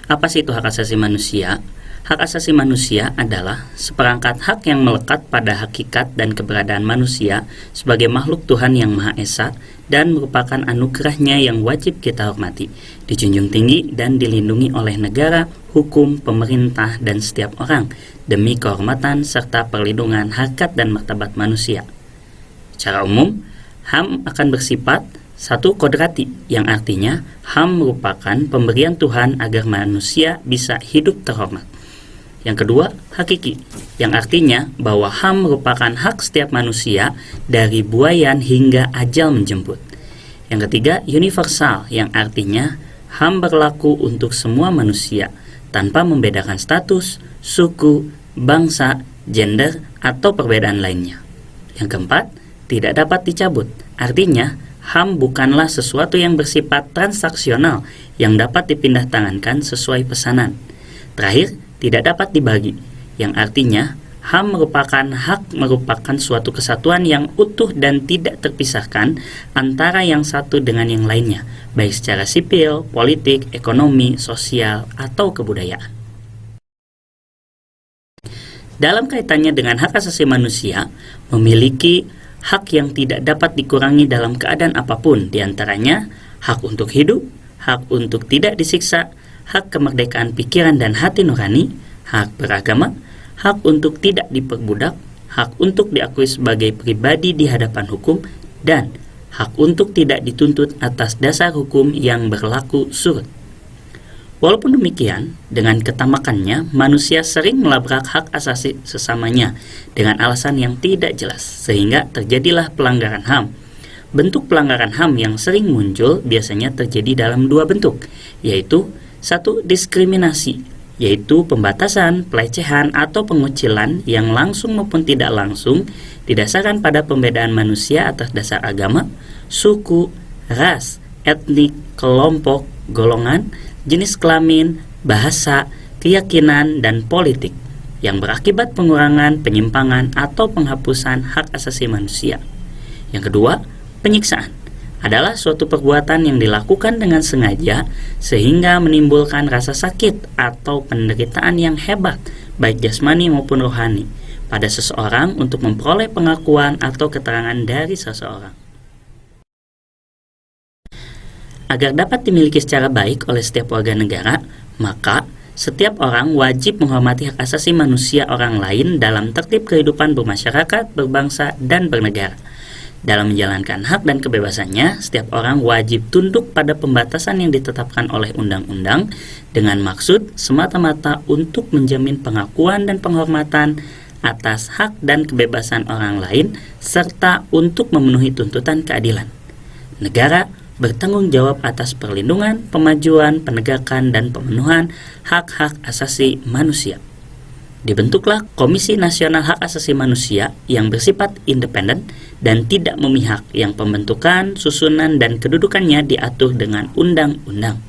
Apa sih itu hak asasi manusia? Hak asasi manusia adalah seperangkat hak yang melekat pada hakikat dan keberadaan manusia sebagai makhluk Tuhan yang Maha Esa dan merupakan anugerahnya yang wajib kita hormati, dijunjung tinggi dan dilindungi oleh negara, hukum, pemerintah, dan setiap orang demi kehormatan serta perlindungan harkat dan martabat manusia. Secara umum, HAM akan bersifat satu kodrati, yang artinya HAM merupakan pemberian Tuhan agar manusia bisa hidup terhormat. Yang kedua, hakiki, yang artinya bahwa HAM merupakan hak setiap manusia dari buayan hingga ajal menjemput. Yang ketiga, universal, yang artinya HAM berlaku untuk semua manusia tanpa membedakan status, suku, bangsa, gender, atau perbedaan lainnya. Yang keempat, tidak dapat dicabut, artinya HAM bukanlah sesuatu yang bersifat transaksional yang dapat dipindah tangankan sesuai pesanan. Terakhir, tidak dapat dibagi, yang artinya HAM merupakan suatu kesatuan yang utuh dan tidak terpisahkan antara yang satu dengan yang lainnya, baik secara sipil, politik, ekonomi, sosial, atau kebudayaan. Dalam kaitannya dengan hak asasi manusia, memiliki hak yang tidak dapat dikurangi dalam keadaan apapun, diantaranya hak untuk hidup, hak untuk tidak disiksa, hak kemerdekaan pikiran dan hati nurani, hak beragama, hak untuk tidak diperbudak, hak untuk diakui sebagai pribadi di hadapan hukum, dan hak untuk tidak dituntut atas dasar hukum yang berlaku surut. Walaupun demikian, dengan ketamakannya, manusia sering melabrak hak asasi sesamanya dengan alasan yang tidak jelas, sehingga terjadilah pelanggaran HAM. Bentuk pelanggaran HAM yang sering muncul biasanya terjadi dalam dua bentuk, yaitu satu, diskriminasi, yaitu pembatasan, pelecehan, atau pengucilan yang langsung maupun tidak langsung didasarkan pada pembedaan manusia atas dasar agama, suku, ras, etnik, kelompok, golongan, jenis kelamin, bahasa, keyakinan, dan politik yang berakibat pengurangan, penyimpangan, atau penghapusan hak asasi manusia. Yang kedua, penyiksaan adalah suatu perbuatan yang dilakukan dengan sengaja sehingga menimbulkan rasa sakit atau penderitaan yang hebat, baik jasmani maupun rohani, pada seseorang untuk memperoleh pengakuan atau keterangan dari seseorang. Agar dapat dimiliki secara baik oleh setiap warga negara, maka setiap orang wajib menghormati hak asasi manusia orang lain dalam tertib kehidupan bermasyarakat, berbangsa, dan bernegara. Dalam menjalankan hak dan kebebasannya, setiap orang wajib tunduk pada pembatasan yang ditetapkan oleh undang-undang dengan maksud semata-mata untuk menjamin pengakuan dan penghormatan atas hak dan kebebasan orang lain serta untuk memenuhi tuntutan keadilan. Negara bertanggung jawab atas perlindungan, pemajuan, penegakan, dan pemenuhan hak-hak asasi manusia. Dibentuklah Komisi Nasional Hak Asasi Manusia yang bersifat independen dan tidak memihak, yang pembentukan, susunan, dan kedudukannya diatur dengan undang-undang.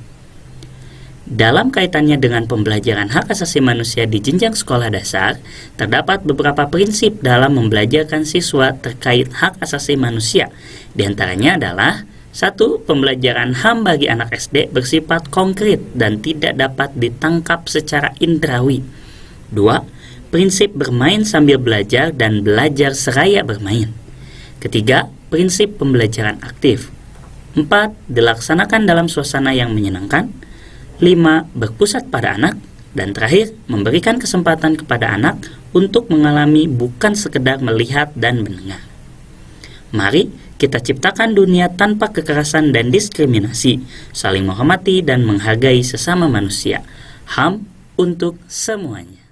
Dalam kaitannya dengan pembelajaran hak asasi manusia di jenjang sekolah dasar, terdapat beberapa prinsip dalam membelajarkan siswa terkait hak asasi manusia. Di antaranya adalah 1. Pembelajaran HAM bagi anak SD bersifat konkret dan tidak dapat ditangkap secara indrawi. 2. Prinsip bermain sambil belajar dan belajar seraya bermain. Ketiga, prinsip pembelajaran aktif. 4. Dilaksanakan dalam suasana yang menyenangkan. 5. Berpusat pada anak. Dan terakhir, memberikan kesempatan kepada anak untuk mengalami bukan sekedar melihat dan mendengar. Mari kita ciptakan dunia tanpa kekerasan dan diskriminasi, saling menghormati dan menghargai sesama manusia. HAM untuk semuanya.